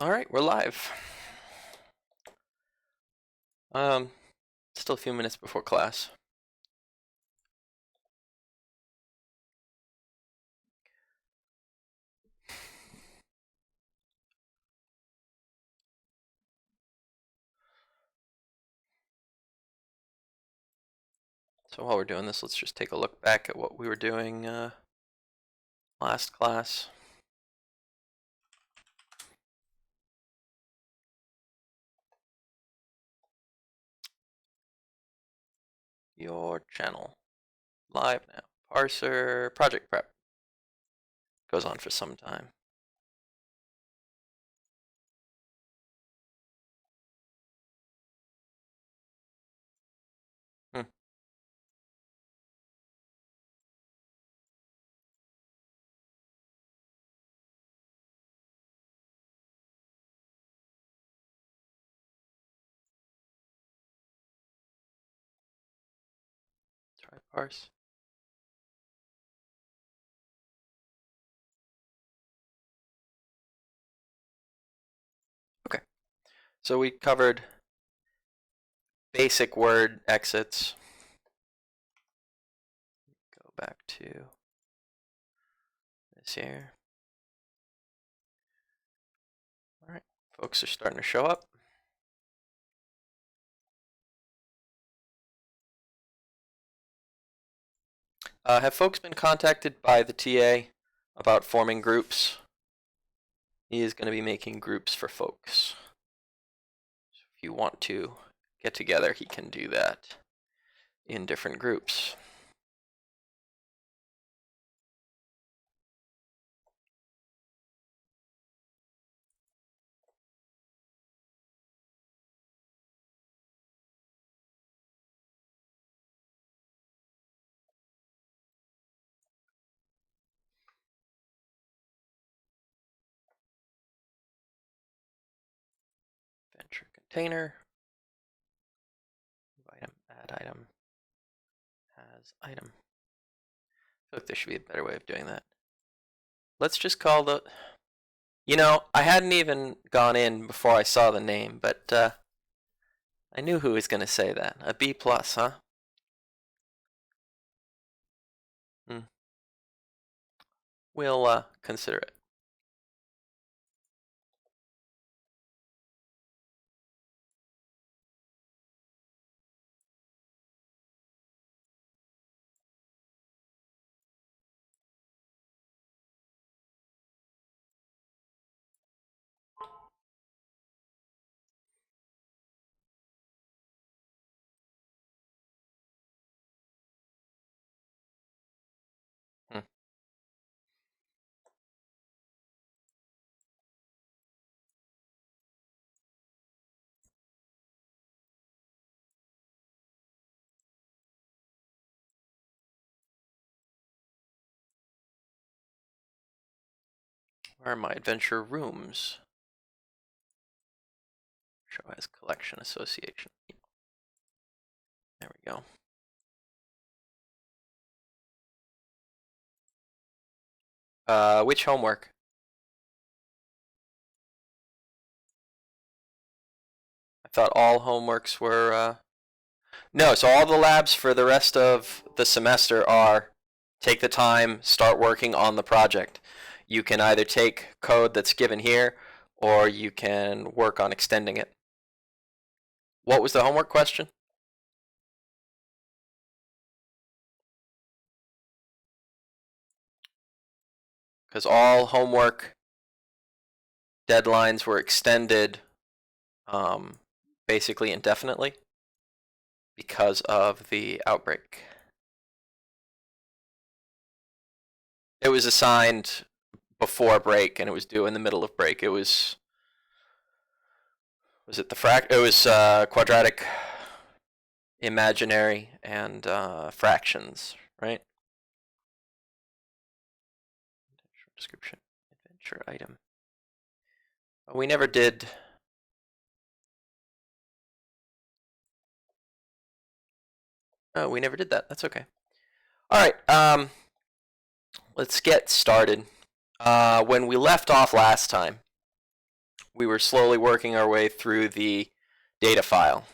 All right, we're live. Still a few minutes before class. So while we're doing this, let's just take a look back at what we were doing last class. Your channel. Live now. Parser project prep. Goes on for some time. Try parse. Okay. So we covered basic word exits. Go back to this here. All right, folks are starting to show up. Have folks been contacted by the TA about forming groups? He is going to be making groups for folks. So if you want to get together, he can do that in different groups. Venture container, item, add item, has item. I feel like there should be a better way of doing that. Let's just call the, you know, I hadn't even gone in before I saw the name, but I knew who was going to say that. A B+, huh? We'll consider it. Where are my adventure rooms? Show as collection association. There we go. Which homework? I thought all homeworks were, no, so all the labs for the rest of the semester are take the time, start working on the project. You can either take code that's given here, or you can work on extending it. What was the homework question? Because all homework deadlines were extended basically indefinitely because of the outbreak. It was assigned before break and it was due in the middle of break. It was it the it was quadratic, imaginary, and fractions, right? Description, adventure item. We never did. Oh, we never did that. That's okay. All right. Let's get started. When we left off last time, we were slowly working our way through the data file.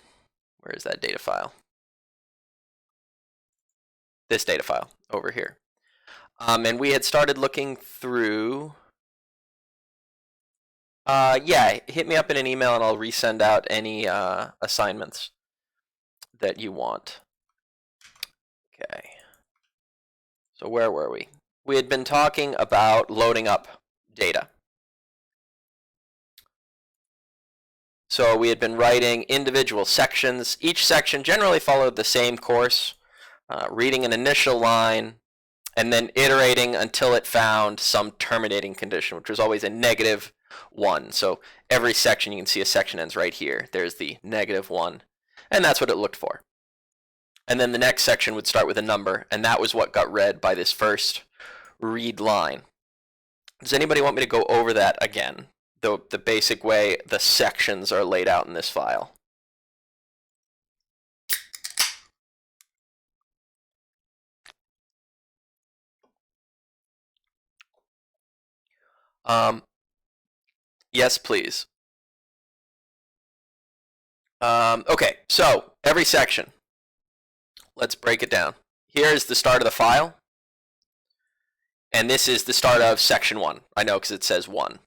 Where is that data file? This data file over here. And we had started looking through. Yeah, hit me up in an email and I'll resend out any assignments that you want. Okay. So where were we? We had been talking about loading up data. So we had been writing individual sections. Each section generally followed the same course, reading an initial line, and then iterating until it found some terminating condition, which was always a -1. So every section, you can see a section ends right here. There's the -1, and that's what it looked for. And then the next section would start with a number, and that was what got read by this first read line. Does anybody want me to go over that again? The basic way the sections are laid out in this file. Yes, please. Okay, so every section. Let's break it down. Here is the start of the file. And this is the start of section 1. I know because it says 1.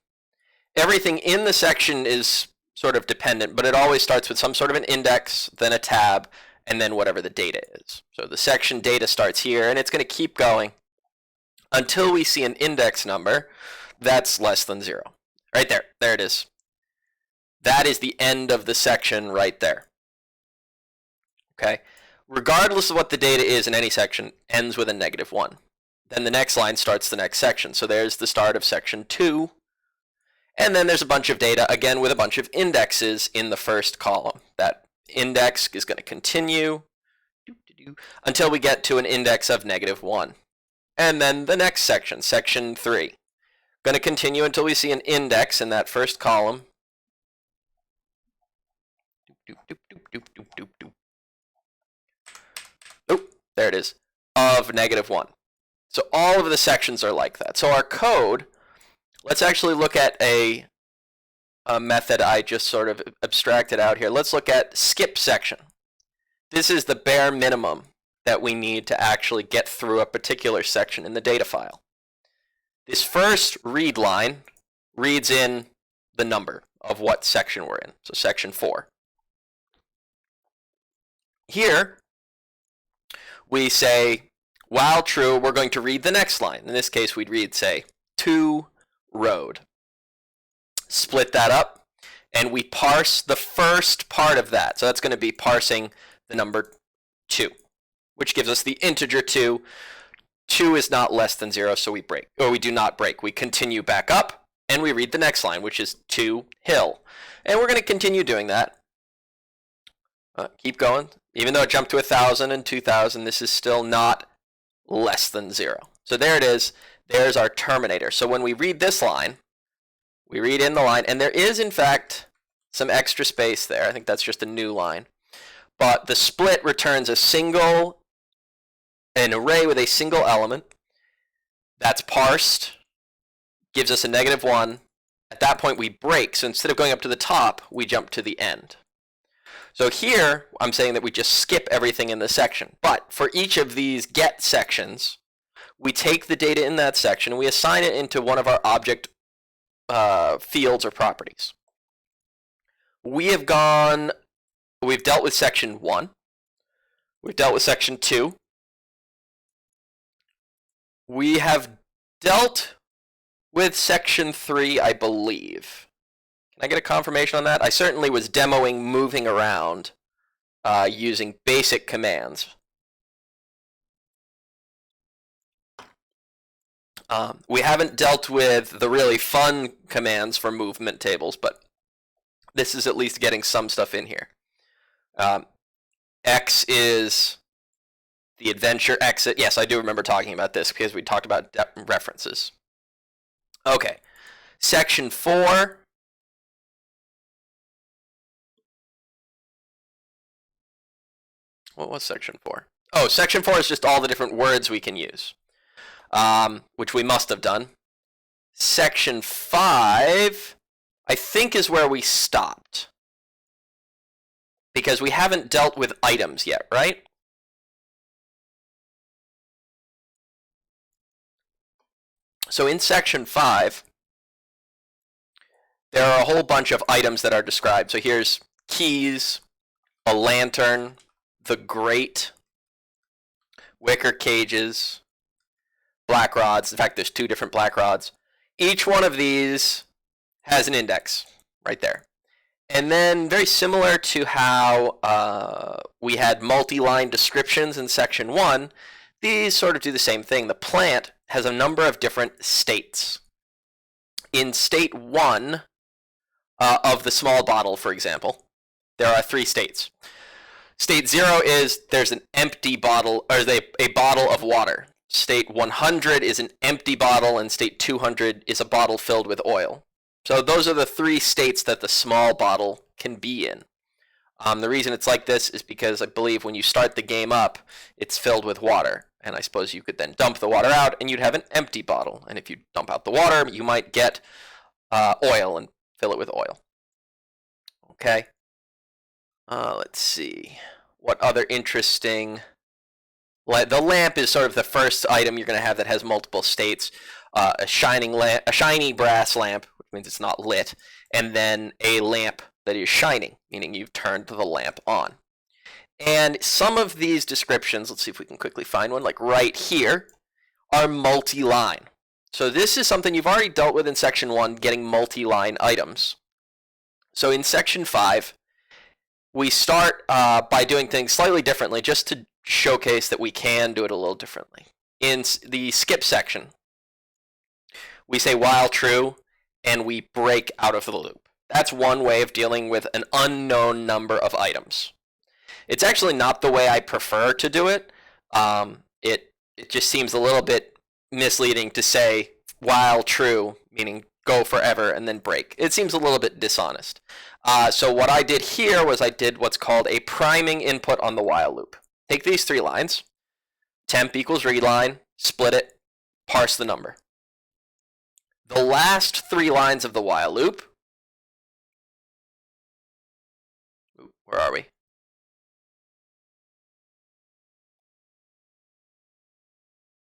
Everything in the section is sort of dependent, but it always starts with some sort of an index, then a tab, and then whatever the data is. So the section data starts here, and it's going to keep going until we see an index number that's less than 0. Right there. There it is. That is the end of the section right there. Okay? Regardless of what the data is in any section, ends with a -1. Then the next line starts the next section. So there's the start of section 2. And then there's a bunch of data, again, with a bunch of indexes in the first column. That index is going to continue until we get to an index of -1. And then the next section, section 3. Going to continue until we see an index in that first column. Oh, there it is, of -1. So all of the sections are like that. So our code, let's actually look at a method I just sort of abstracted out here. Let's look at skip section. This is the bare minimum that we need to actually get through a particular section in the data file. This first read line reads in the number of what section we're in, so section 4. Here, we say, while true, we're going to read the next line. In this case, we'd read, say, to road. Split that up, and we parse the first part of that. So that's going to be parsing the number 2, which gives us the integer 2. 2 is not less than 0, so we break, or we do not break. We continue back up, and we read the next line, which is to hill. And we're going to continue doing that. Keep going. Even though it jumped to 1,000 and 2,000, this is still not less than 0. So there it is. There's our terminator. So when we read this line, we read in the line, and there is, in fact, some extra space there. I think that's just a new line. But the split returns an array with a single element that's parsed, gives us a -1. At that point, we break. So instead of going up to the top, we jump to the end. So here, I'm saying that we just skip everything in the section. But for each of these get sections, we take the data in that section, and we assign it into one of our object fields or properties. We've dealt with section 1. We've dealt with section 2. We have dealt with section 3, I believe. Can I get a confirmation on that? I certainly was demoing moving around using basic commands. We haven't dealt with the really fun commands for movement tables, but this is at least getting some stuff in here. X is the adventure exit. Yes, I do remember talking about this because we talked about references. Okay, section 4. What was section 4? Oh, section 4 is just all the different words we can use, which we must have done. Section 5, I think is where we stopped. Because we haven't dealt with items yet, right? So in section 5, there are a whole bunch of items that are described. So here's keys, a lantern, the grate, wicker cages, black rods. In fact, there's 2 different black rods. Each one of these has an index right there. And then very similar to how we had multi-line descriptions in section 1, these sort of do the same thing. The plant has a number of different states. In state 1 of the small bottle, for example, there are 3 states. State 0 is there's an empty bottle, or a bottle of water. State 100 is an empty bottle, and state 200 is a bottle filled with oil. So those are the 3 states that the small bottle can be in. The reason it's like this is because I believe when you start the game up, it's filled with water. And I suppose you could then dump the water out, and you'd have an empty bottle. And if you dump out the water, you might get oil and fill it with oil. Okay. Let's see. What other interesting... The lamp is sort of the first item you're going to have that has multiple states. A shiny brass lamp, which means it's not lit, and then a lamp that is shining, meaning you've turned the lamp on. And some of these descriptions, let's see if we can quickly find one, like right here, are multi-line. So this is something you've already dealt with in section 1, getting multi-line items. So in section 5, we start by doing things slightly differently, just to showcase that we can do it a little differently. In the skip section, we say while true, and we break out of the loop. That's one way of dealing with an unknown number of items. It's actually not the way I prefer to do it. It just seems a little bit misleading to say while true, meaning go forever, and then break. It seems a little bit dishonest. So what I did here was I did what's called a priming input on the while loop. Take these 3 lines, temp equals readline, split it, parse the number. The last 3 lines of the while loop, where are we?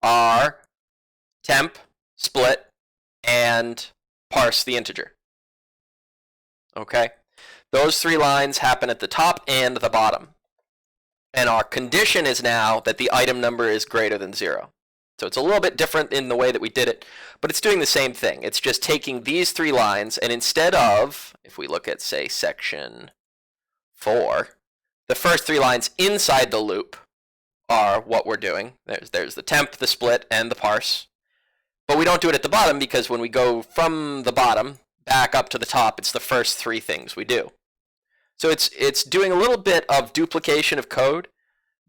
Are temp, split, and parse the integer. Okay? Those 3 lines happen at the top and the bottom. And our condition is now that the item number is greater than 0. So it's a little bit different in the way that we did it, but it's doing the same thing. It's just taking these 3 lines, and instead of, if we look at, say, section 4, the first 3 lines inside the loop are what we're doing. There's the temp, the split, and the parse. But we don't do it at the bottom because when we go from the bottom back up to the top, it's the first 3 things we do. So it's doing a little bit of duplication of code,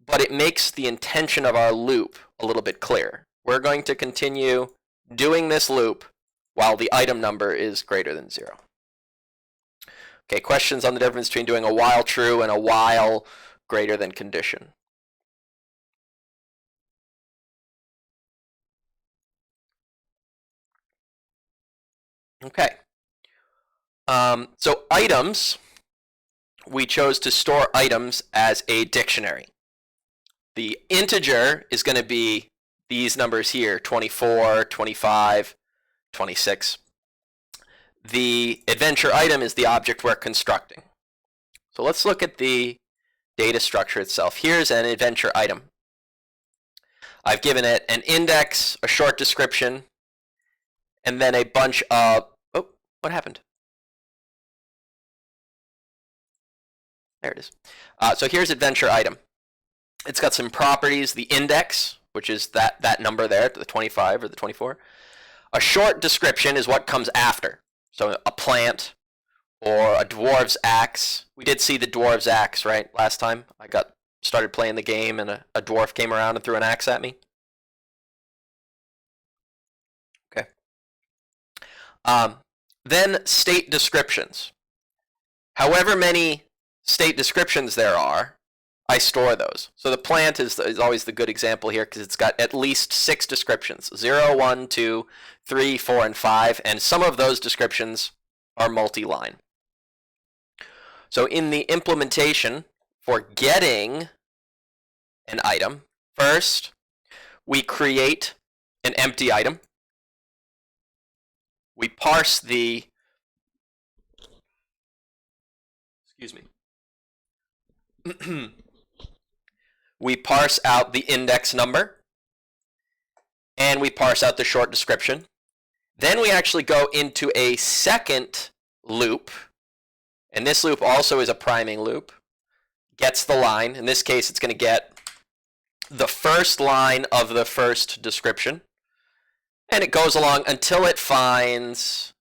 but it makes the intention of our loop a little bit clearer. We're going to continue doing this loop while the item number is greater than 0. Okay, questions on the difference between doing a while true and a while greater than condition? Okay. So items, we chose to store items as a dictionary. The integer is going to be these numbers here, 24, 25, 26. The adventure item is the object we're constructing. So let's look at the data structure itself. Here's an adventure item. I've given it an index, a short description, and then a bunch of... Oh, what happened? There it is. So here's adventure item. It's got some properties, the index, which is that number there, the 25 or the 24. A short description is what comes after. So a plant or a dwarf's axe. We did see the dwarf's axe, right, last time? I started playing the game and a dwarf came around and threw an axe at me. Okay. Then state descriptions. However many state descriptions there are, I store those. So the plant is always the good example here because it's got at least 6 descriptions. 0, 1, 2, 3, 4, and 5. And some of those descriptions are multi-line. So in the implementation for getting an item, first we create an empty item. We parse the, excuse me, we parse out the index number, and we parse out the short description. Then we actually go into a second loop, and this loop also is a priming loop. Gets the line. In this case, it's going to get the first line of the first description, and it goes along until it finds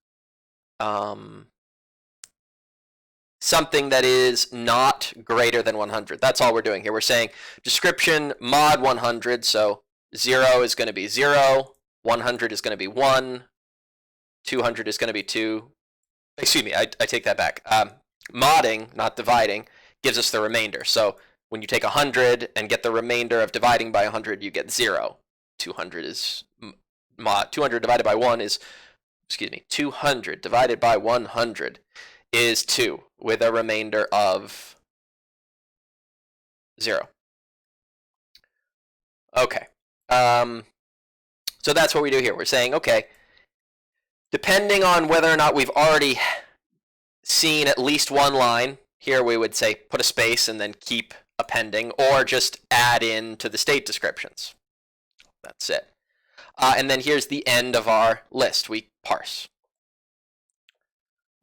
something that is not greater than 100. That's all we're doing here. We're saying description mod 100, so 0 is going to be 0, 100 is going to be 1, 200 is going to be 2. Excuse me, I take that back. Modding, not dividing, gives us the remainder. So when you take 100 and get the remainder of dividing by 100, you get 0. 200 is 200 divided by 1 is, excuse me, 200 divided by 100 is 2 with a remainder of 0. Okay. So that's what we do here. We're saying, okay, depending on whether or not we've already seen at least one line, here we would say put a space and then keep appending, or just add in to the state descriptions. That's it. And then here's the end of our list. We parse.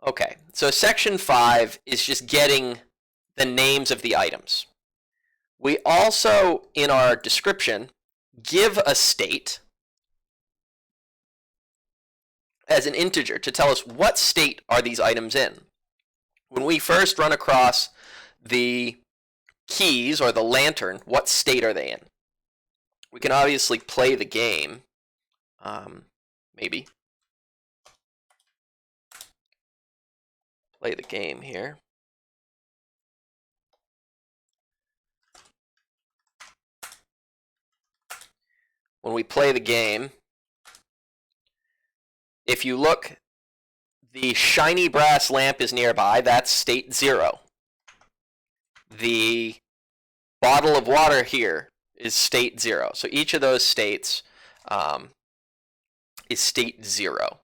Okay, so section 5 is just getting the names of the items. We also, in our description, give a state as an integer to tell us what state are these items in. When we first run across the keys or the lantern, what state are they in? We can obviously play the game, maybe. Play the game here. When we play the game, if you look, the shiny brass lamp is nearby. That's state 0. The bottle of water here is state 0. So each of those states is state 0.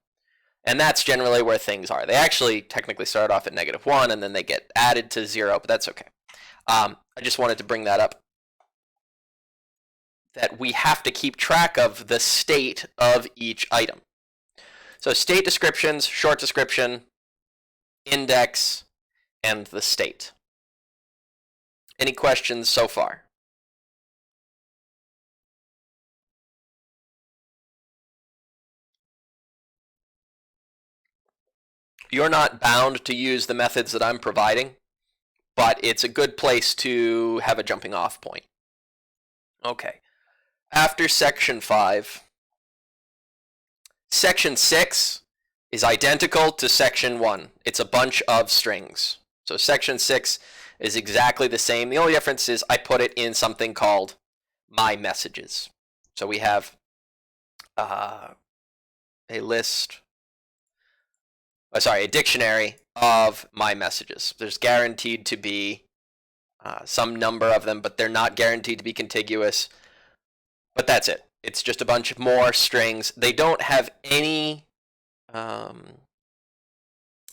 And that's generally where things are. They actually technically start off at -1 and then they get added to 0, but that's okay. I just wanted to bring that up, that we have to keep track of the state of each item. So state descriptions, short description, index, and the state. Any questions so far? You're not bound to use the methods that I'm providing, but it's a good place to have a jumping off point. Okay. After section 5, section 6 is identical to section 1. It's a bunch of strings. So section 6 is exactly the same. The only difference is I put it in something called my messages. So we have a list, a dictionary of my messages. There's guaranteed to be some number of them, but they're not guaranteed to be contiguous. But that's it. It's just a bunch of more strings. They don't have any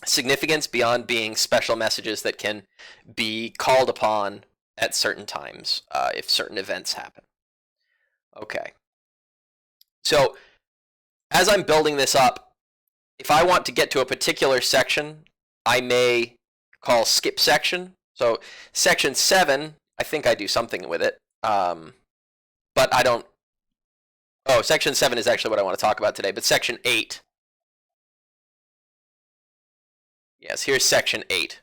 significance beyond being special messages that can be called upon at certain times if certain events happen. Okay. So as I'm building this up, if I want to get to a particular section, I may call skip section. So section 7, I think I do something with it, but I don't. Oh, section 7 is actually what I want to talk about today, but section 8. Yes, here's section 8.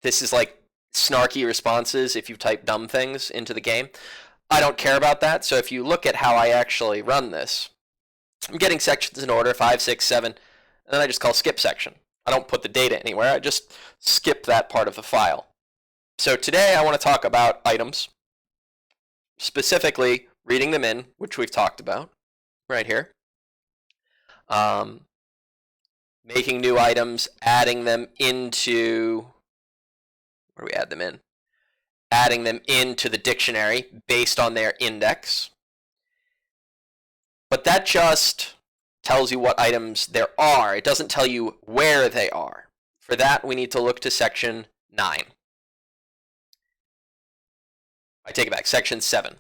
This is like snarky responses if you type dumb things into the game. I don't care about that, so if you look at how I actually run this, I'm getting sections in order, 5, 6, 7, and then I just call skip section. I don't put the data anywhere, I just skip that part of the file. So today I want to talk about items, specifically reading them in, which we've talked about right here. making new items, adding them into, where do we add them in? Adding them into the dictionary based on their index. But that just tells you what items there are. It doesn't tell you where they are. For that, we need to look to section 9. I take it back, section 7.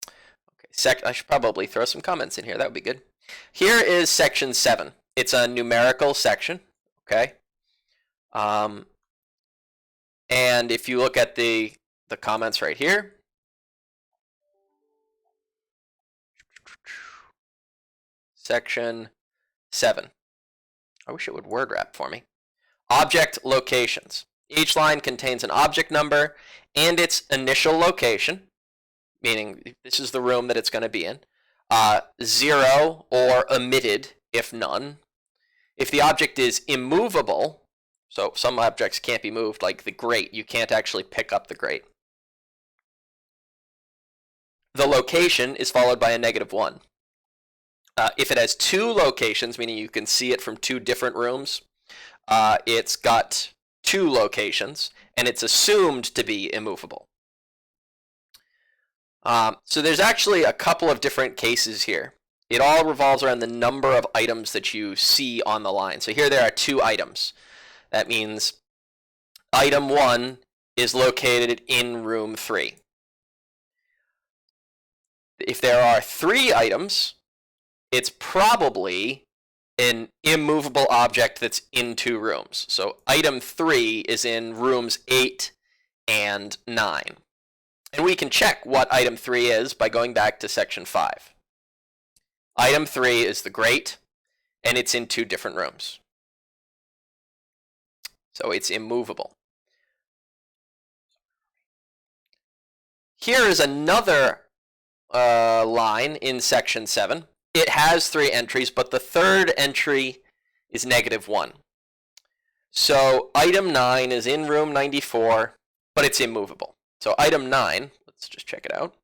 Okay, I should probably throw some comments in here. That would be good. Here is section 7. It's a numerical section, okay? And if you look at the comments right here, section 7. I wish it would word wrap for me. Object locations. Each line contains an object number and its initial location, meaning this is the room that it's going to be in. 0 or omitted if none. If the object is immovable, so some objects can't be moved, like the grate, you can't actually pick up the grate. The location is followed by a -1. If it has 2 locations, meaning you can see it from 2 different rooms, it's got 2 locations, and it's assumed to be immovable. So there's actually a couple of different cases here. It all revolves around the number of items that you see on the line. So here there are 2 items. That means item 1 is located in room 3. If there are 3 items, it's probably an immovable object that's in 2 rooms. So item 3 is in rooms 8 and 9. And we can check what item 3 is by going back to section 5. Item 3 is the grate, and it's in 2 different rooms. So it's immovable. Here is another line in section 7. It has 3 entries, but the 3rd entry is -1. So item 9 is in room 94, but it's immovable. So item 9, let's just check it out,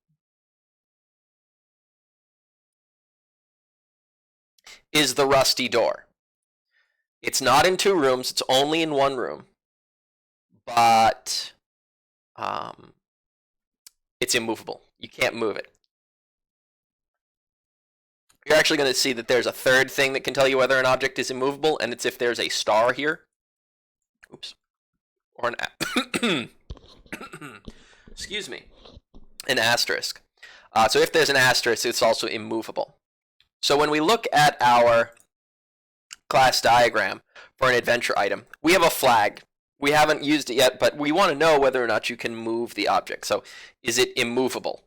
is the rusty door. It's not in 2 rooms, it's only in 1 room, but it's immovable. You can't move it. You're actually going to see that there's a 3rd thing that can tell you whether an object is immovable, and it's if there's a star here. Oops. Or an excuse me, an asterisk. So if there's an asterisk, it's also immovable. So when we look at our class diagram for an adventure item, we have a flag. We haven't used it yet, but we want to know whether or not you can move the object. So is it immovable?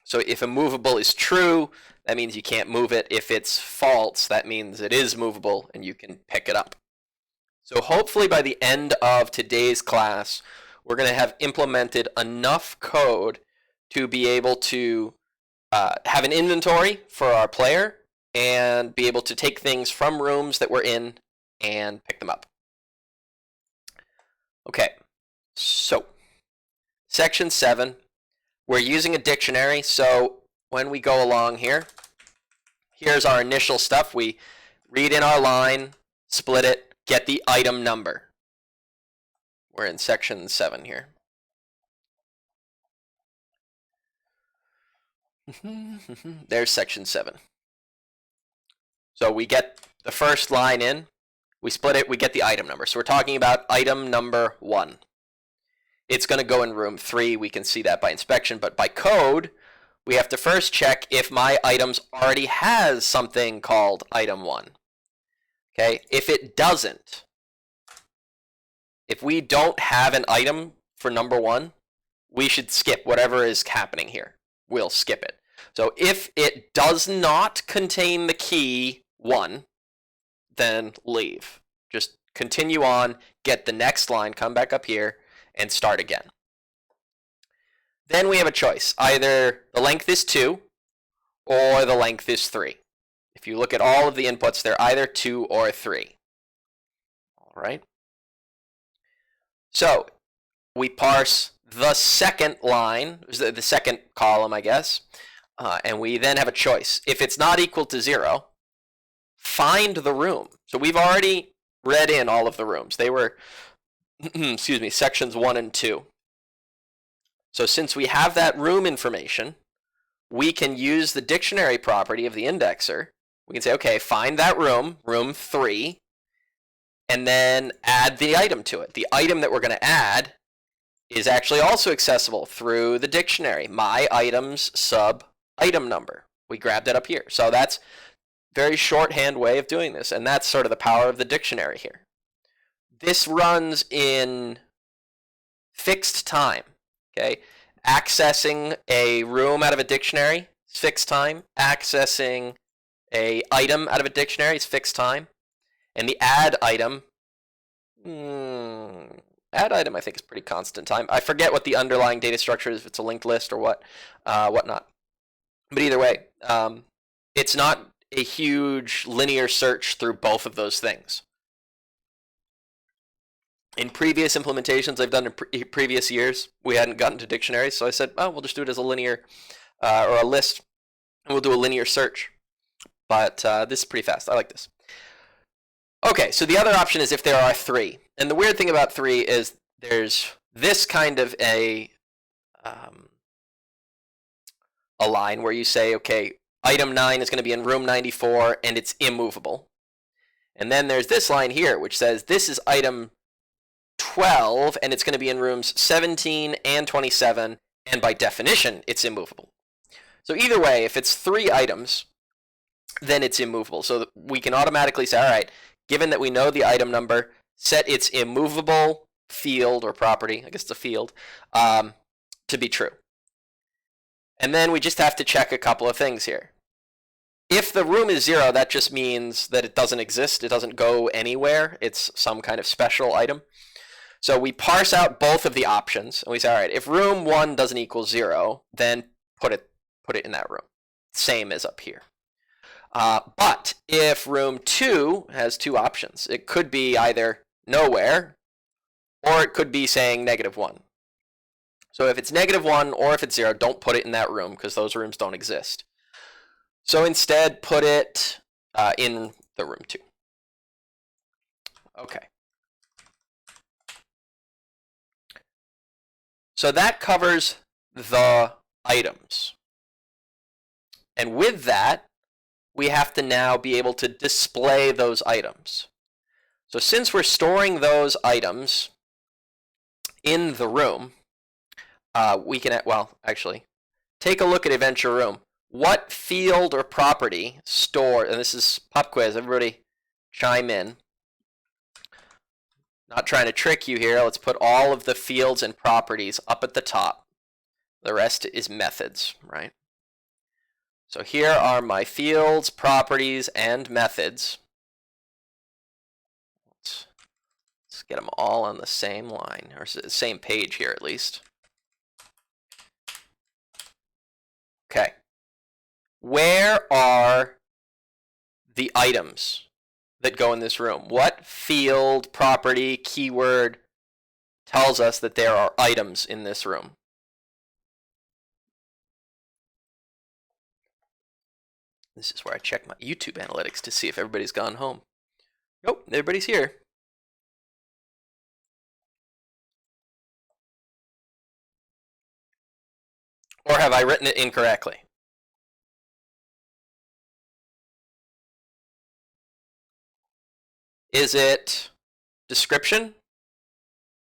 So if immovable is true, that means you can't move it. If it's false, that means it is movable and you can pick it up. So hopefully by the end of today's class, we're going to have implemented enough code to be able to have an inventory for our player and be able to take things from rooms that we're in and pick them up. Okay, so section 7, we're using a dictionary. So when we go along here, here's our initial stuff. We read in our line, split it, get the item number. We're in section 7 here. There's section 7. So we get the first line in, we split it, we get the item number. So we're talking about item number 1. It's going to go in room 3. We can see that by inspection, but by code, we have to first check if my items already has something called item 1. Okay, if it doesn't, if we don't have an item for number 1, we should skip whatever is happening here. We'll skip it. So if it does not contain the key 1, then leave. Just continue on, get the next line, come back up here, and start again. Then we have a choice. Either the length is 2 or the length is 3. If you look at all of the inputs, they're either 2 or 3. All right. So we parse the second line, the second column, I guess, and we then have a choice. If it's not equal to 0, find the room. So we've already read in all of the rooms. They were, excuse me, sections 1 and 2. So since we have that room information, we can use the dictionary property of the indexer. We can say, okay, find that room, room 3, and then add the item to it. The item that we're going to add is actually also accessible through the dictionary, my items sub item number. We grabbed it up here. So that's a very shorthand way of doing this, and that's sort of the power of the dictionary here. This runs in fixed time, okay? Accessing a room out of a dictionary is fixed time. Accessing a item out of a dictionary is fixed time. And the add item, I think is pretty constant time. I forget what the underlying data structure is, if it's a linked list or whatnot. But either way, it's not a huge linear search through both of those things. In previous implementations I've done in previous years, we hadn't gotten to dictionaries, so I said, oh, we'll just do it as a linear or a list, and we'll do a linear search. But this is pretty fast. I like this. Okay, so the other option is if there are 3. And the weird thing about 3 is there's this kind of a line where you say, okay, item 9 is going to be in room 94, and it's immovable. And then there's this line here, which says this is item 12, and it's going to be in rooms 17 and 27, and by definition, it's immovable. So either way, if it's 3 items, then it's immovable. So we can automatically say, all right, given that we know the item number, set its immovable field or property, I guess it's a field, to be true. And then we just have to check a couple of things here. If the room is 0, that just means that it doesn't exist. It doesn't go anywhere. It's some kind of special item. So we parse out both of the options, and we say, all right, if room 1 doesn't equal 0, then put it in that room. Same as up here. But if room 2 has 2 options, it could be either nowhere, or it could be saying -1. So if it's -1 or if it's 0, don't put it in that room because those rooms don't exist. So instead, put it in the room 2. Okay. So that covers the items. And with that, we have to now be able to display those items. So since we're storing those items in the room, we can, well, actually, take a look at Adventure Room. What field or property stored, and this is pop quiz, everybody chime in. Not trying to trick you here. Let's put all of the fields and properties up at the top. The rest is methods, right? So here are my fields, properties, and methods. Let's get them all on the same line, or same page here at least. Okay. Where are the items that go in this room? What field, property, keyword tells us that there are items in this room? This is where I check my YouTube analytics to see if everybody's gone home. Nope, everybody's here. Or have I written it incorrectly? Is it description,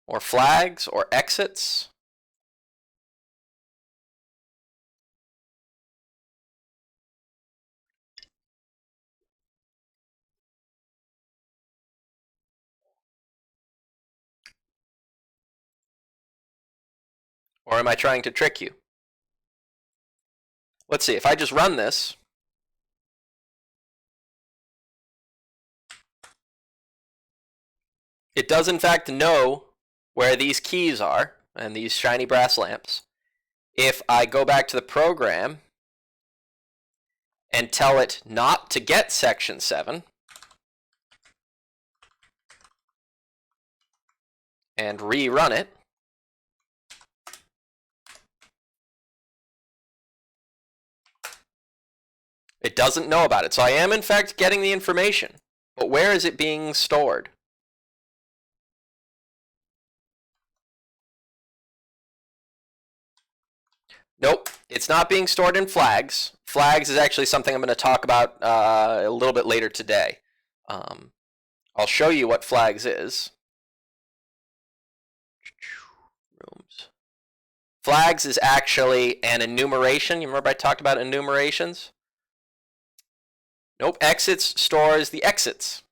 or flags, or exits? Or am I trying to trick you? Let's see, if I just run this, it does in fact know where these keys are, and these shiny brass lamps. If I go back to the program and tell it not to get section 7, and rerun it, It doesn't know about it. So I am, in fact, getting the information. But where is it being stored? Nope, it's not being stored in flags. Flags is actually something I'm going to talk about a little bit later today. I'll show you what flags is. Rooms. Flags is actually an enumeration. You remember I talked about enumerations? Nope, exits stores the exits.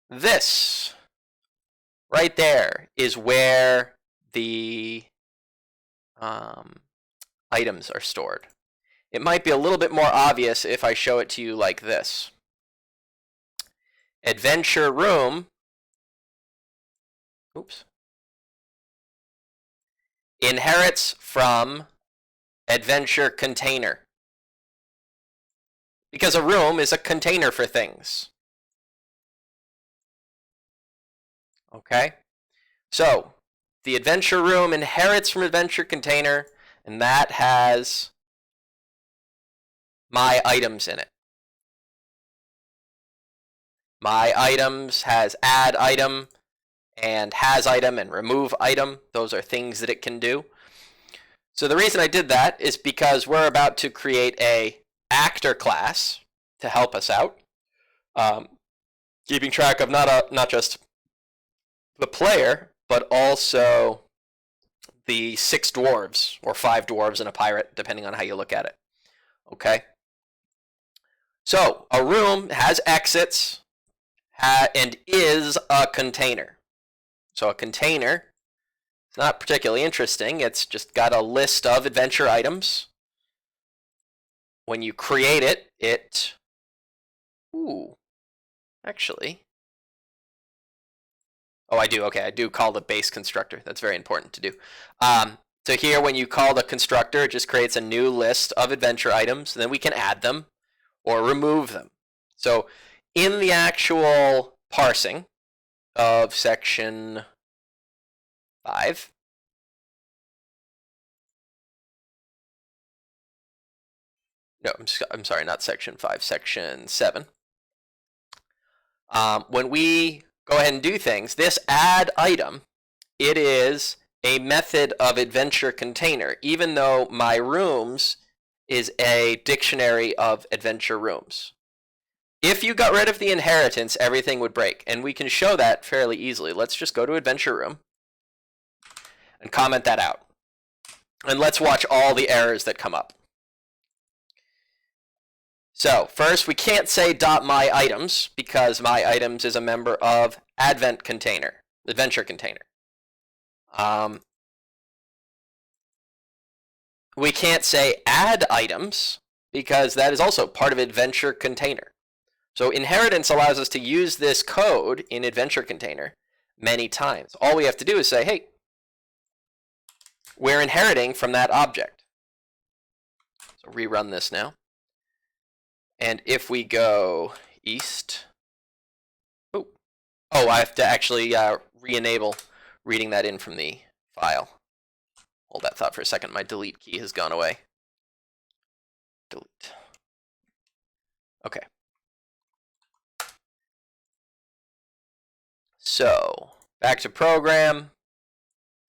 This right there is where the items are stored. It might be a little bit more obvious if I show it to you like this. Adventure room, oops, inherits from adventure container. Because a room is a container for things. Okay? So, the adventure room inherits from adventure container, and that has my items in it. My items has add item and has item and remove item. Those are things that it can do. So the reason I did that is because we're about to create a actor class to help us out, keeping track of not just the player, but also the 6 dwarves, or 5 dwarves and a pirate, depending on how you look at it. Okay? So, a room has exits and is a container. So a container, it's not particularly interesting. It's just got a list of adventure items. When you create it, actually, I do. Okay, I do call the base constructor. That's very important to do. So here, when you call the constructor, it just creates a new list of adventure items, and then we can add them or remove them. So in the actual parsing of section 5, no, I'm sorry, not section 5, section 7. When we go ahead and do things, this add item, it is a method of adventure container, even though my rooms is a dictionary of adventure rooms. If you got rid of the inheritance, everything would break, and we can show that fairly easily. Let's just go to adventure room and comment that out. And let's watch all the errors that come up. So first, we can't say .my items because my items is a member of adventure container. We can't say add items because that is also part of adventure container. So inheritance allows us to use this code in adventure container many times. All we have to do is say, hey, we're inheriting from that object. So rerun this now. And if we go east, I have to actually re-enable reading that in from the file. Hold that thought for a second. My delete key has gone away. Delete. Okay. So back to program,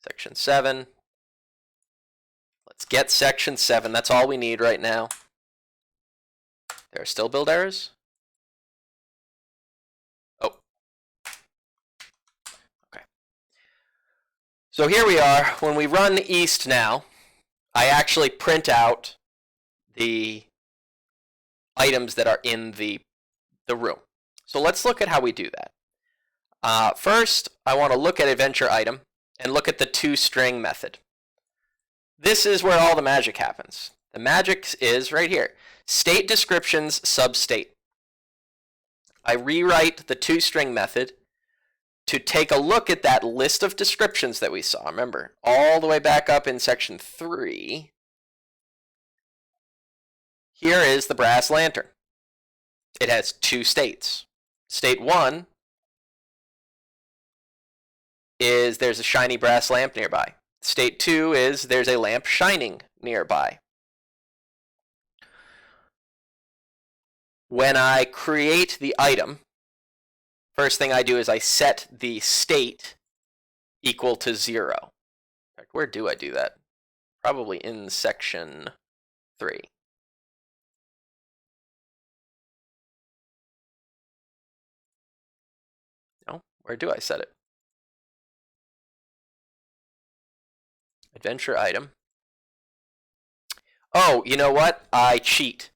section 7. Let's get section 7. That's all we need right now. There are still build errors? Oh. Okay. So here we are. When we run east now, I actually print out the items that are in the room. So let's look at how we do that. First, I want to look at adventure item and look at the toString method. This is where all the magic happens. The magic is right here. State descriptions substate. I rewrite the toString method to take a look at that list of descriptions that we saw. Remember, all the way back up in section 3. Here is the brass lantern. It has 2 states. State 1 is there's a shiny brass lamp nearby. State 2 is there's a lamp shining nearby. when I create the item, first thing I do is I set the state equal to 0. In fact, where do I do that? Probably in section 3. No, where do I set it? Adventure item. Oh, you know what? I cheat.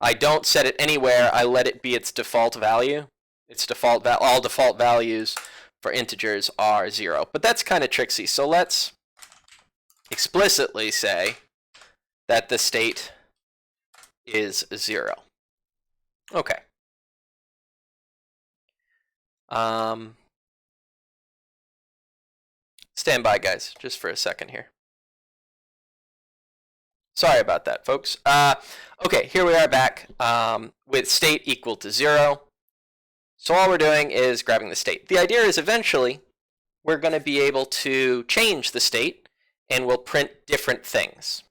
I don't set it anywhere. I let it be its default value. Its default all default values for integers are 0. But that's kind of tricksy. So let's explicitly say that the state is 0. Okay. Stand by, guys, just for a second here. Sorry about that, folks. Okay, here we are back with state equal to 0. So all we're doing is grabbing the state. The idea is eventually we're going to be able to change the state and we'll print different things.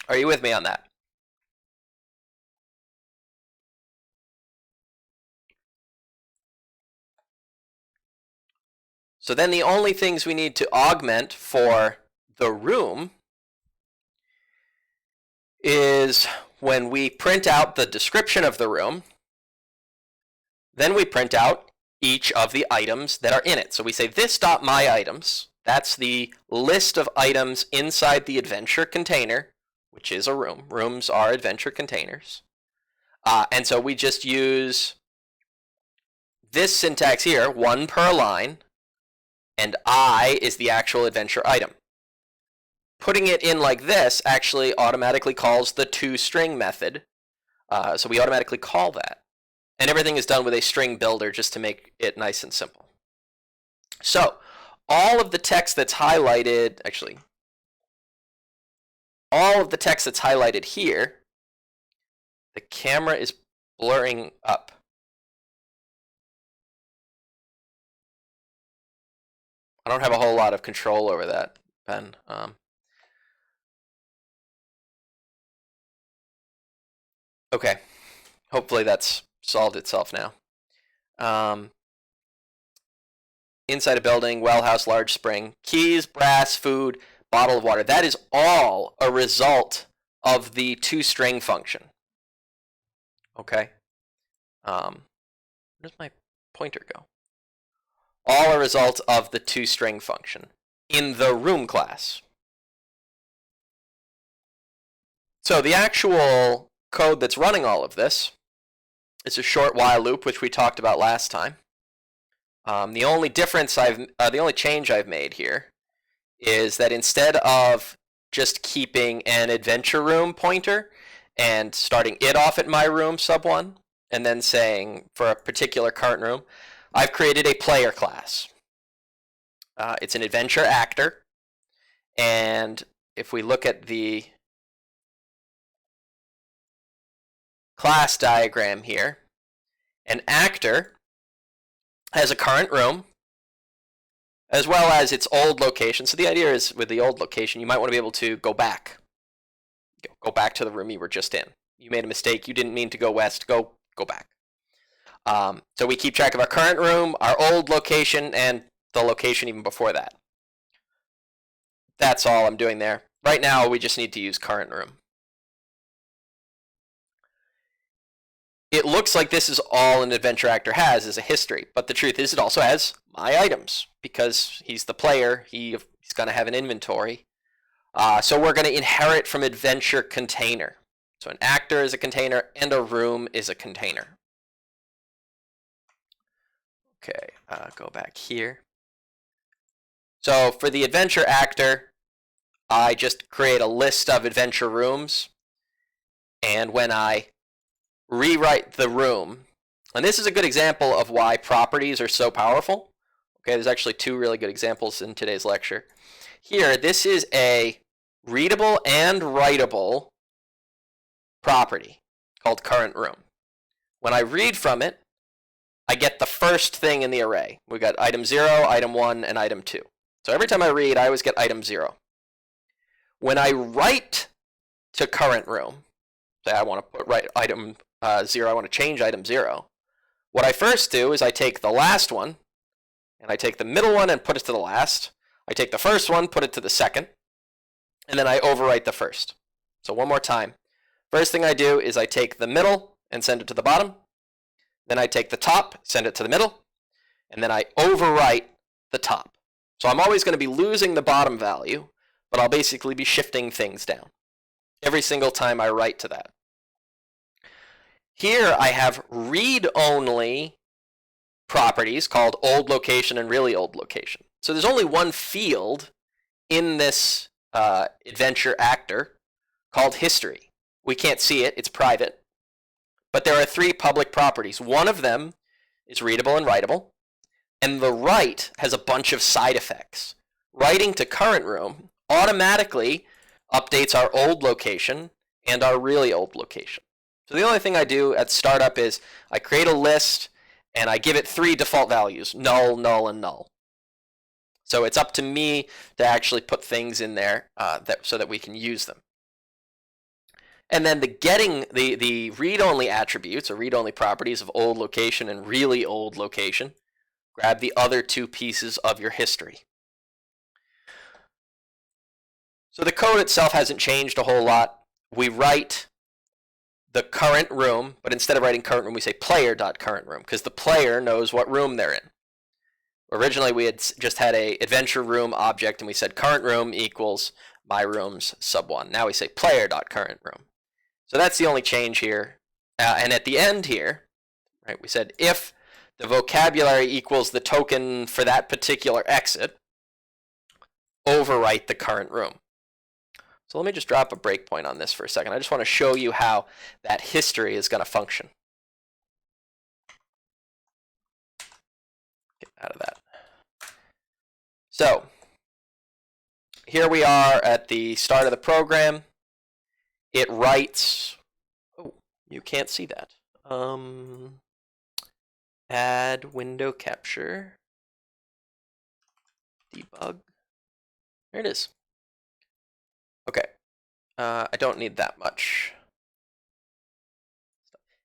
Are you with me on that? So then the only things we need to augment for the room is when we print out the description of the room, then we print out each of the items that are in it. So we say this.myItems, that's the list of items inside the adventure container, which is a room. Rooms are adventure containers. And so we just use this syntax here, 1 per line, and I is the actual adventure item. Putting it in like this actually automatically calls the toString method. So we automatically call that. And everything is done with a string builder just to make it nice and simple. So all of the text that's highlighted, actually, all of the text that's highlighted here, the camera is blurring up. I don't have a whole lot of control over that, Ben. Okay, hopefully that's solved itself now. Inside a building, well house, large spring, keys, brass, food, bottle of water. That is all a result of the toString function. Okay. Where does my pointer go? All a result of the toString function in the room class. So the actual code that's running all of this is a short while loop, which we talked about last time. The only change I've made here is that instead of just keeping an adventure room pointer and starting it off at my room sub1 and then saying for a particular current room, I've created a player class. It's an adventure actor, and if we look at the class diagram here, an actor has a current room as well as its old location. So the idea is with the old location, you might want to be able to go back. Go back to the room you were just in. You made a mistake. You didn't mean to go west. Go back. So we keep track of our current room, our old location, and the location even before that. That's all I'm doing there. Right now, we just need to use current room. It looks like this is all an adventure actor has is a history, but the truth is it also has my items because he's the player. He's going to have an inventory. So we're going to inherit from adventure container. So an actor is a container and a room is a container. Okay, go back here. So for the adventure actor, I just create a list of adventure rooms. And when I rewrite the room, and this is a good example of why properties are so powerful. Okay, there's actually 2 really good examples in today's lecture. Here, this is a readable and writable property called current room. When I read from it, I get the first thing in the array. We got item 0, item 1, and item 2. So every time I read, I always get item 0. When I write to current room. Say I want to put right item 0, I want to change item 0. What I first do is I take the last one, and I take the middle one and put it to the last. I take the first one, put it to the second, and then I overwrite the first. So one more time. First thing I do is I take the middle and send it to the bottom. Then I take the top, send it to the middle, and then I overwrite the top. So I'm always going to be losing the bottom value, but I'll basically be shifting things down every single time I write to that. Here I have read-only properties called old location and really old location. So there's only one field in this adventure actor called history. We can't see it, it's private. But there are 3 public properties. One of them is readable and writable. And the write has a bunch of side effects. Writing to current room automatically updates our old location and our really old location. So the only thing I do at startup is I create a list and I give it 3 default values, null, null, and null. So it's up to me to actually put things in there so that we can use them. And then the read-only attributes, or read-only properties of old location and really old location, grab the other 2 pieces of your history. So the code itself hasn't changed a whole lot. We write the current room, but instead of writing current room, we say player.currentRoom, because the player knows what room they're in. Originally, we had just had a adventure room object, and we said current room equals my room's sub1. Now we say player.currentRoom. So that's the only change here. And at the end here, right, we said if the vocabulary equals the token for that particular exit, overwrite the current room. So let me just drop a breakpoint on this for a second. I just want to show you how that history is going to function. Get out of that. So here we are at the start of the program. It writes, oh, you can't see that. Add window capture, debug. There it is. Okay, I don't need that much.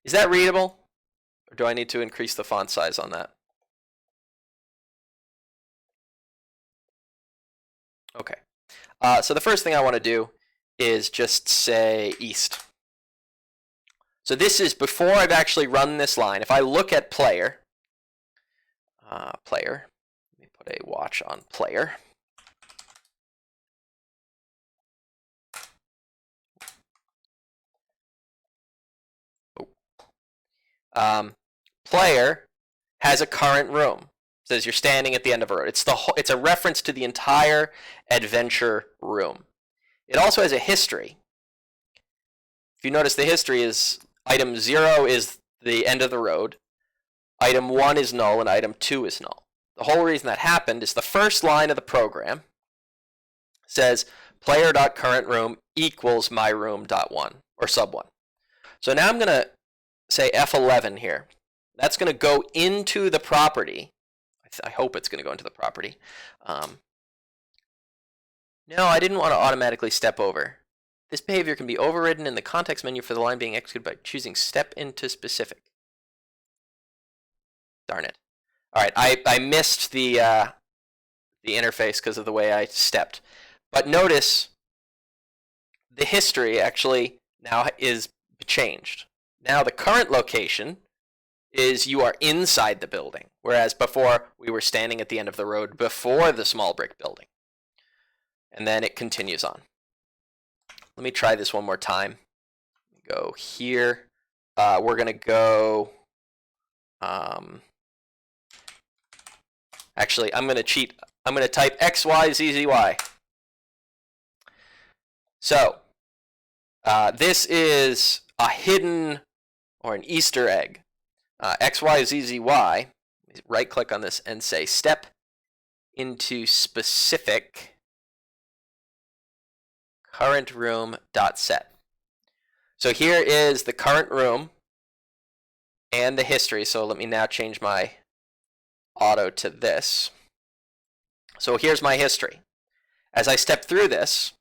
Is that readable? Or do I need to increase the font size on that? Okay, so the first thing I want to do is just say east. So this is before I've actually run this line. If I look at player, let me put a watch on player. Player has a current room. It says you're standing at the end of a road. It's a reference to the entire adventure room. It also has a history. If you notice, the history is item 0 is the end of the road, item 1 is null, and item 2 is null. The whole reason that happened is the first line of the program says player.currentRoom equals myroom.1 or sub1. So now I'm going to say F11 here. That's going to go into the property. I hope it's going to go into the property. No, I didn't want to automatically step over. This behavior can be overridden in the context menu for the line being executed by choosing step into specific. Darn it. All right, I missed the interface because of the way I stepped. But notice the history actually now is changed. Now the current location is you are inside the building, whereas before we were standing at the end of the road before the small brick building. And then it continues on. Let me try this one more time. Go here. We're going to go... actually, I'm going to cheat. I'm going to type XYZZY. So, this is a hidden or an Easter egg. XYZZY, right click on this and say step into specific current room.set. So here is the current room and the history. So let me now change my auto to this. So here's my history. As I step through this,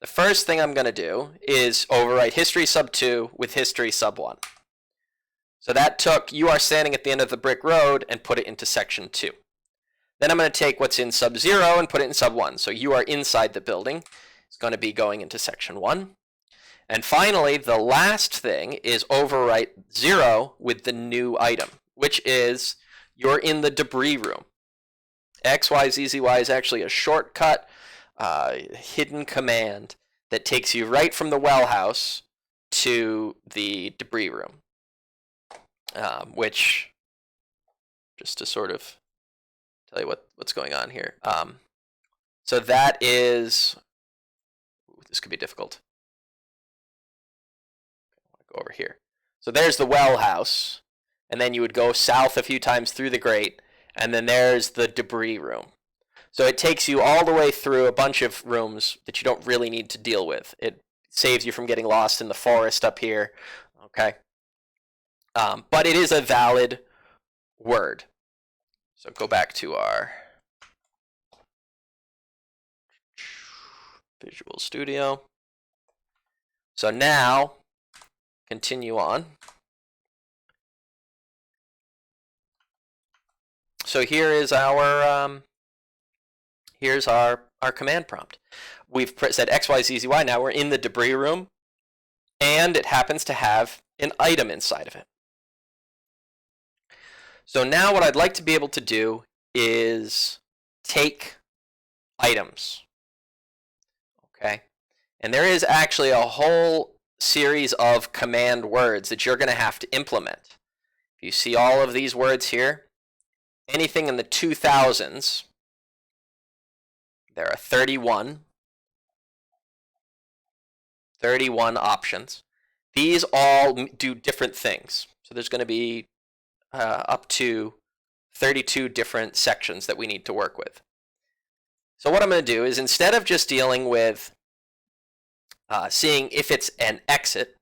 the first thing I'm going to do is overwrite history sub 2 with history sub 1. So that took you are standing at the end of the brick road and put it into section 2. Then I'm going to take what's in sub 0 and put it in sub 1. So you are inside the building. It's going to be going into section 1. And finally, the last thing is overwrite 0 with the new item, which is you're in the debris room. XYZZY is actually a shortcut, hidden command that takes you right from the well house to the debris room. Which, just to sort of tell you what's going on here. So that is, this could be difficult. Go over here. So there's the well house, and then you would go south a few times through the grate, and then there's the debris room. So it takes you all the way through a bunch of rooms that you don't really need to deal with. It saves you from getting lost in the forest up here. Okay. But it is a valid word. So go back to our Visual Studio. So now, continue on. So here is our here's our command prompt. We've said XYZZY. Now we're in the debris room, and it happens to have an item inside of it. So now what I'd like to be able to do is take items. Okay, and there is actually a whole series of command words that you're going to have to implement. If you see all of these words here, anything in the 2000s, there are 31 options. These all do different things. So there's going to be up to 32 different sections that we need to work with. So what I'm going to do is, instead of just dealing with seeing if it's an exit,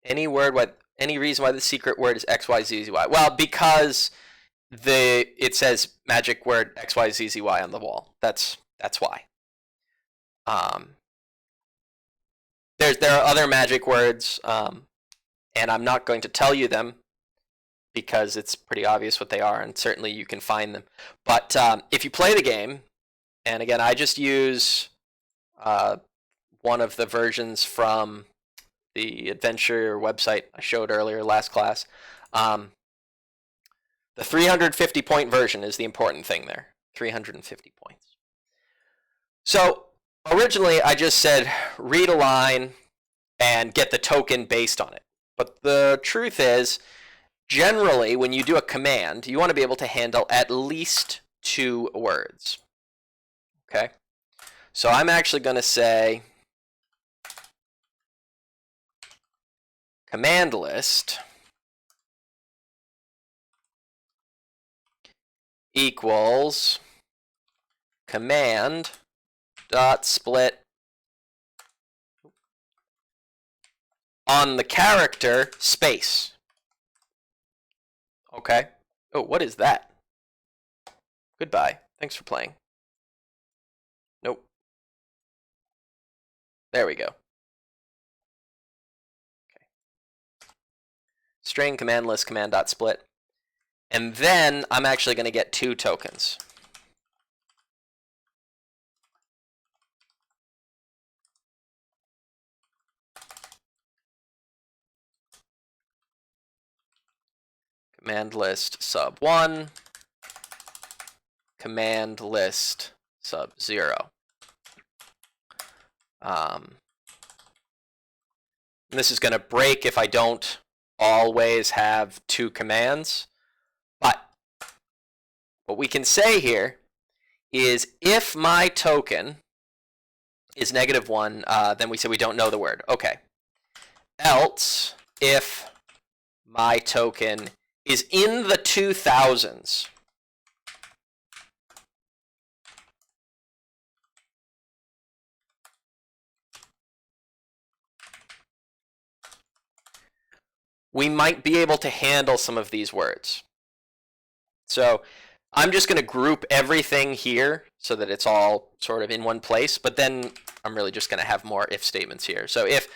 any reason why the secret word is XYZZY? Well, because it says magic word XYZZY on the wall. That's why. There are other magic words, and I'm not going to tell you them because it's pretty obvious what they are, and certainly you can find them. But if you play the game, and again, I just use one of the versions from the adventure website I showed earlier last class. The 350 point version is the important thing there. 350 points. So originally I just said read a line and get the token based on it. But the truth is, generally when you do a command, you want to be able to handle at least 2 words. Okay? So I'm actually going to say command list equals command dot split on the character space. Okay. Oh, what is that? Goodbye. Thanks for playing. Nope. There we go. Okay. String command list command dot split. And then I'm actually going to get 2 tokens. Command list sub 1, command list sub 0. This is going to break if I don't always have 2 commands. But what we can say here is if my token is -1, then we say we don't know the word. Okay. Else, if my token is in the 2000s, we might be able to handle some of these words. So I'm just going to group everything here so that it's all sort of in one place, but then I'm really just going to have more if statements here. So if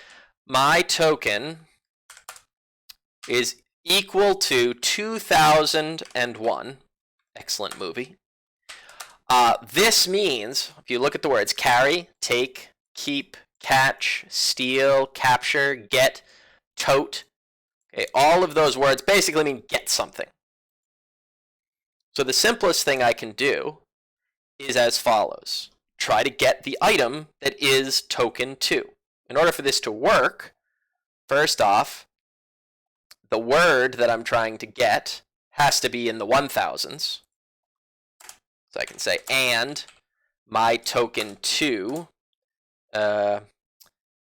my token is equal to 2001, excellent movie. This means, if you look at the words carry, take, keep, catch, steal, capture, get, tote, okay, all of those words basically mean get something. So the simplest thing I can do is as follows. Try to get the item that is token 2. In order for this to work, first off, the word that I'm trying to get has to be in the 1000s. So I can say, and my token 2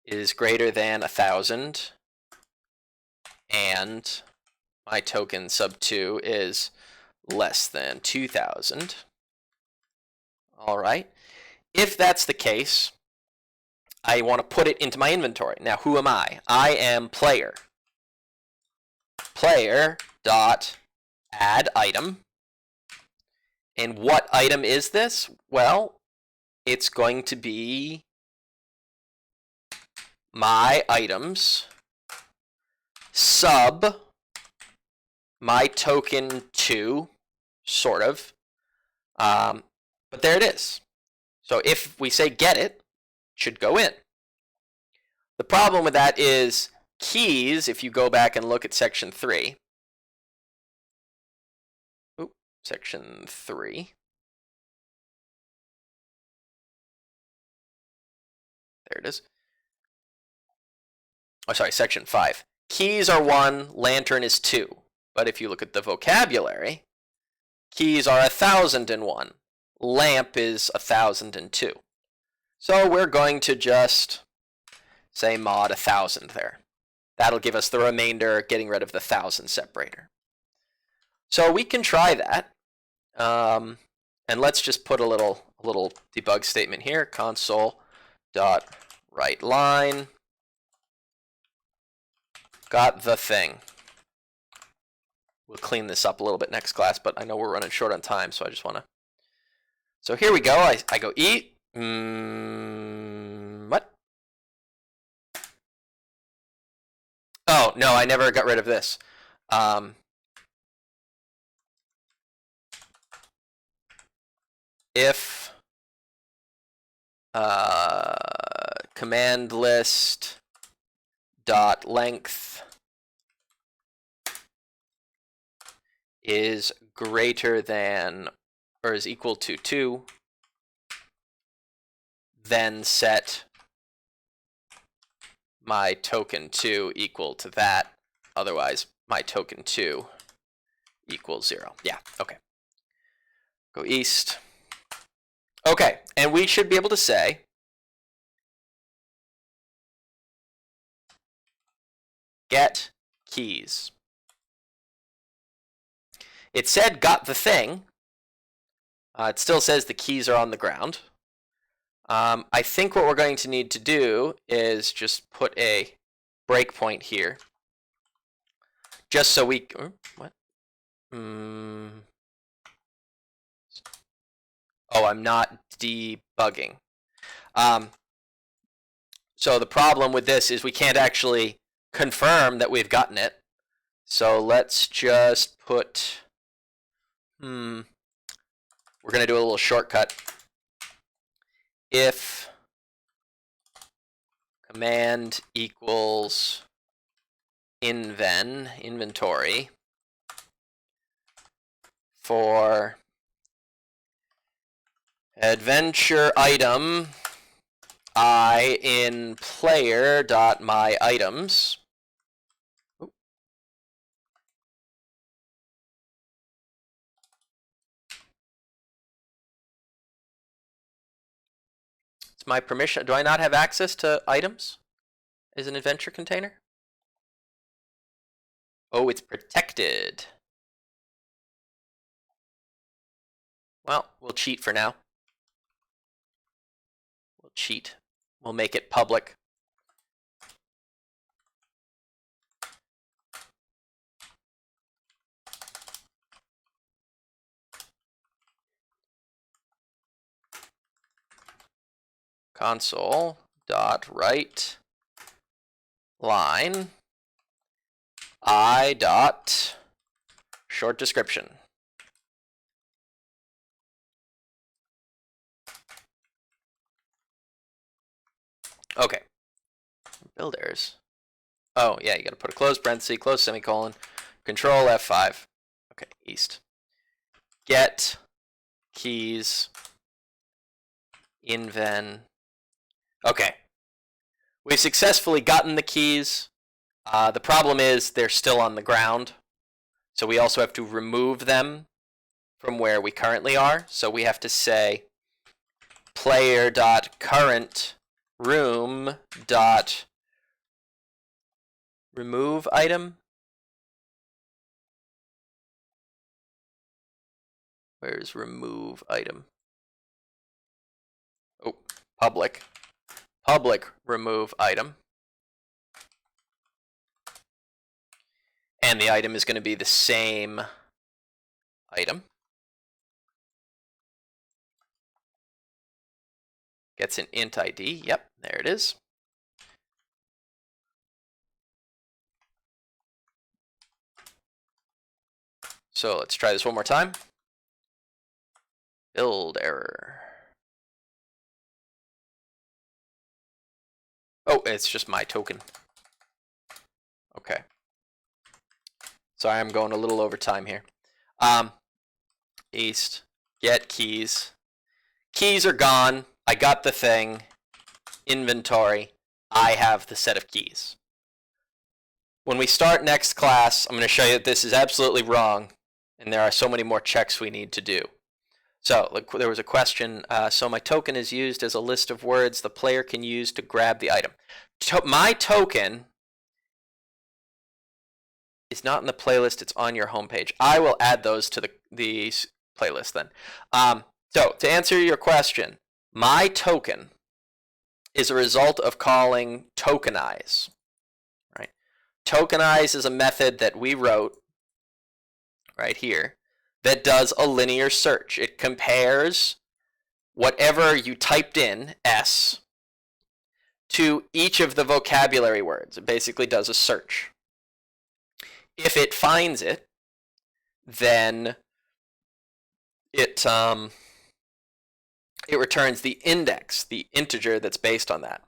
is greater than 1000, and my token sub 2 is less than 2000. All right. If that's the case, I want to put it into my inventory. Now, who am I? I am player. Player dot add item. And what item is this? Well, it's going to be my items sub my token 2, sort of. But there it is. So if we say get it, it should go in. The problem with that is keys, if you go back and look at section 3. Oops, section 3. There it is. Oh, sorry, section 5. Keys are 1, lantern is 2. But if you look at the vocabulary, keys are 1001. Lamp is 1002. So we're going to just say mod 1000 there. That'll give us the remainder, getting rid of the 1000 separator. So we can try that. And let's just put a little debug statement here. Console.writeLine. Got the thing. We'll clean this up a little bit next class, but I know we're running short on time, so I just want to. So here we go. I go eat. What? Oh, no, I never got rid of this. If command list dot length is greater than or is equal to 2, then set my token 2 equal to that. Otherwise, my token 2 equals 0. Yeah, okay. Go east. Okay, and we should be able to say get keys. It said got the thing. It still says the keys are on the ground. I think what we're going to need to do is just put a breakpoint here. Just so we... what? Oh, I'm not debugging. So the problem with this is we can't actually confirm that we've gotten it. So let's just put... We're going to do a little shortcut. If command equals inventory for adventure item I in player dot my items. It's my permission. Do I not have access to items as an adventure container? Oh, it's protected. Well, we'll cheat for now. We'll cheat. We'll make it public. console dot write line I dot short description. Okay. Build errors. Oh, yeah, you got to put a close parenthesis, close semicolon, control F5. Okay, east. Get keys inven. Okay. We've successfully gotten the keys. The problem is they're still on the ground. So we also have to remove them from where we currently are. So we have to say player.current room dot remove item. Where's remove item? Oh, public remove item. And the item is going to be the same item. Gets an int ID. Yep, there it is. So let's try this one more time. Build error. Oh, it's just my token. Okay. Sorry, I'm going a little over time here. East, get keys. Keys are gone. I got the thing. Inventory. I have the set of keys. When we start next class, I'm going to show you that this is absolutely wrong, and there are so many more checks we need to do. So look, there was a question. So my token is used as a list of words the player can use to grab the item. My token is not in the playlist. It's on your homepage. I will add those to the playlist then. So to answer your question, my token is a result of calling tokenize. Right? Tokenize is a method that we wrote right here that does a linear search. It compares whatever you typed in, S, to each of the vocabulary words. It basically does a search. If it finds it, then it returns the index, the integer that's based on that.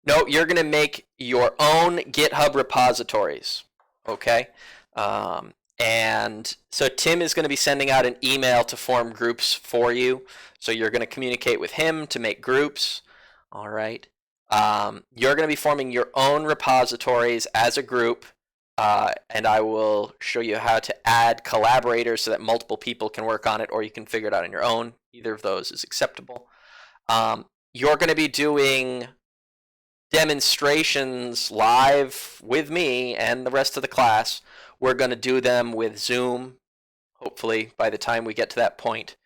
No, you're going to make your own GitHub repositories, okay? And so Tim is going to be sending out an email to form groups for you. So you're going to communicate with him to make groups, all right? You're going to be forming your own repositories as a group, and I will show you how to add collaborators so that multiple people can work on it, or you can figure it out on your own. Either of those is acceptable. You're going to be doing demonstrations live with me and the rest of the class. We're going to do them with Zoom. Hopefully, by the time we get to that point,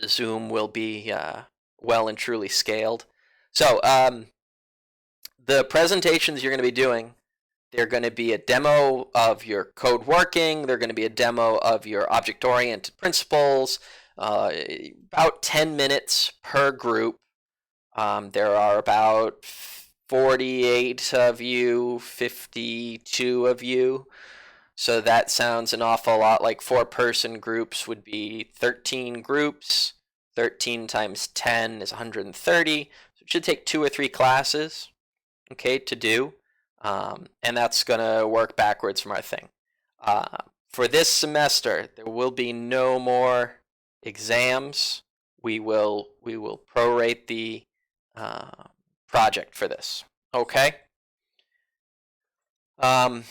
Zoom will be well and truly scaled. So the presentations you're going to be doing, they're going to be a demo of your code working. They're going to be a demo of your object-oriented principles, about 10 minutes per group. There are about 48 of you, 52 of you. So that sounds an awful lot like 4-person groups would be 13 groups. 13 times 10 is 130. So it should take 2 or 3 classes, okay, to do. And that's going to work backwards from our thing. For this semester, there will be no more exams. We will prorate the project for this. Okay. I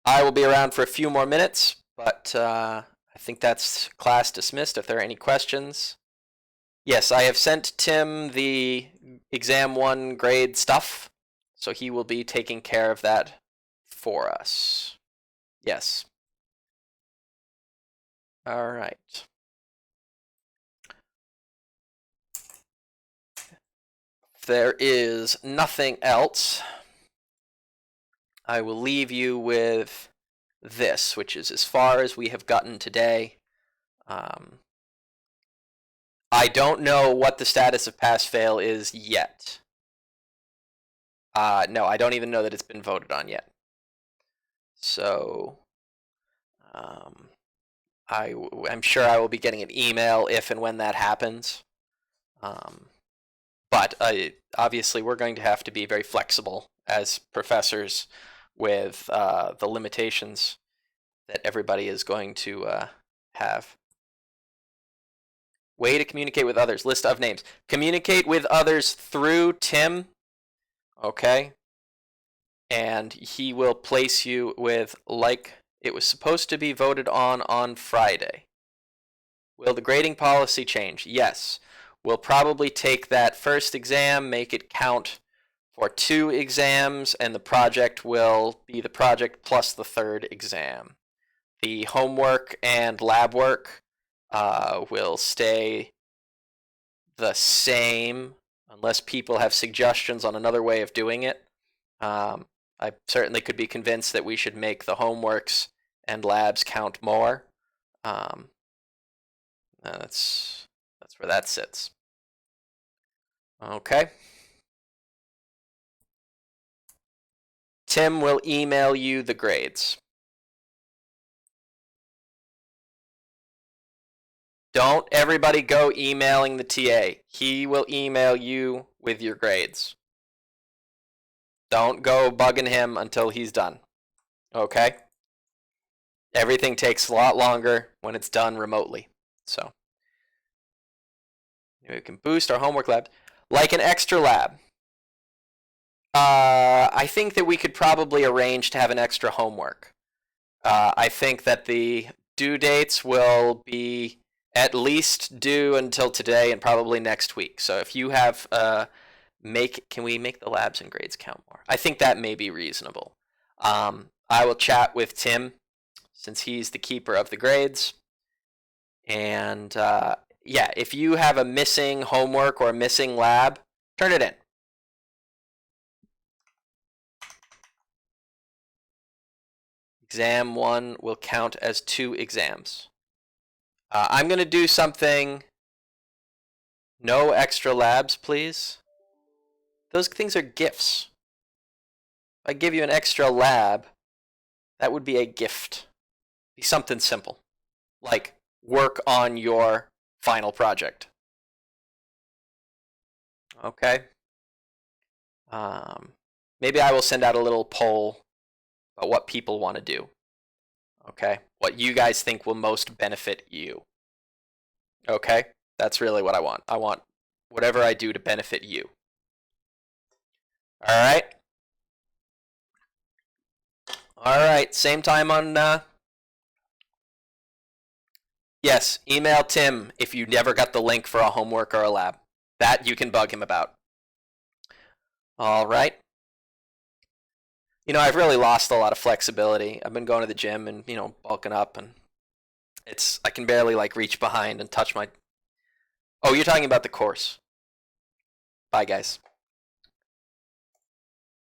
will be around for a few more minutes, but I think that's class dismissed. If there are any questions. Yes, I have sent Tim the exam 1 grade stuff, so he will be taking care of that for us. Yes. All right. If there is nothing else, I will leave you with this, which is as far as we have gotten today. I don't know what the status of pass-fail is yet. No, I don't even know that it's been voted on yet. So, I'm sure I will be getting an email if and when that happens. But obviously, we're going to have to be very flexible as professors with the limitations that everybody is going to have. Way to communicate with others. List of names. Communicate with others through Tim. Okay. And he will place you with, like, it was supposed to be voted on Friday. Will the grading policy change? Yes. We'll probably take that first exam, make it count for 2 exams, and the project will be the project plus the 3rd exam. The homework and lab work will stay the same unless people have suggestions on another way of doing it. I certainly could be convinced that we should make the homeworks and labs count more. That's where that sits. Okay. Tim will email you the grades. Don't everybody go emailing the TA. He will email you with your grades. Don't go bugging him until he's done. Okay? Everything takes a lot longer when it's done remotely. So, we can boost our homework lab. Like an extra lab. I think that we could probably arrange to have an extra homework. I think that the due dates will be at least due until today and probably next week. So if you have, can we make the labs and grades count more? I think that may be reasonable. I will chat with Tim since he's the keeper of the grades. And yeah, if you have a missing homework or a missing lab, turn it in. Exam 1 will count as 2 exams. I'm going to do something. No extra labs, please. Those things are gifts. If I give you an extra lab, that would be a gift. Be something simple, like work on your final project. Okay. Maybe I will send out a little poll about what people want to do. Okay, what you guys think will most benefit you. Okay, that's really what I want. I want whatever I do to benefit you. All right. All right, same time on. Yes, email Tim if you never got the link for a homework or a lab. That you can bug him about. All right. You know, I've really lost a lot of flexibility. I've been going to the gym and, you know, bulking up, and I can barely like reach behind and touch my. Oh, you're talking about the course. Bye, guys.